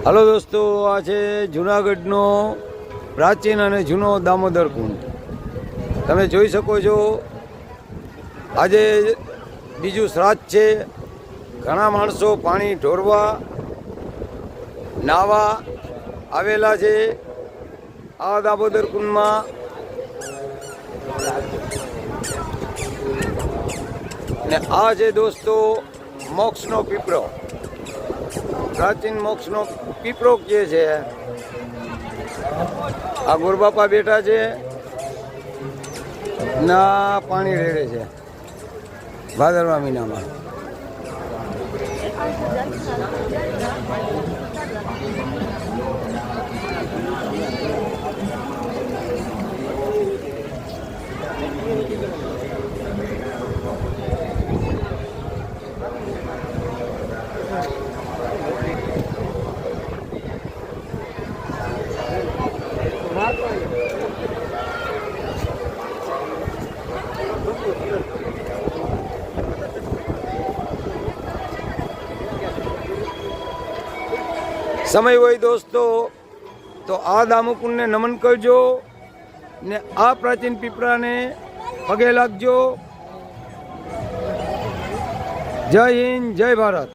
Hello दोस्तों, आ छे जूनागढ़नो प्राचीन अने जूनो दामोदर कुंड। तमे जोई शको छो आजे बीजू श्राद्ध छे। घणा माणसो पाणी ढोरवा नावा आवेला छे आ दामोदर कुंड में। ने आ छे दोस्तों मोक्षनो पीपरो। प्राचीन मोक्षनो पीपरो कहे छे। आ गुरबापा बैठा छे ना पानी रेड़े छे भादरवा महीना में। समय હોય दोस्तों तो आ दामोकुंड ने नमन करजो ने आ प्राचीन पीपरा ने पगे लागजो। जय हिंद, जय भारत।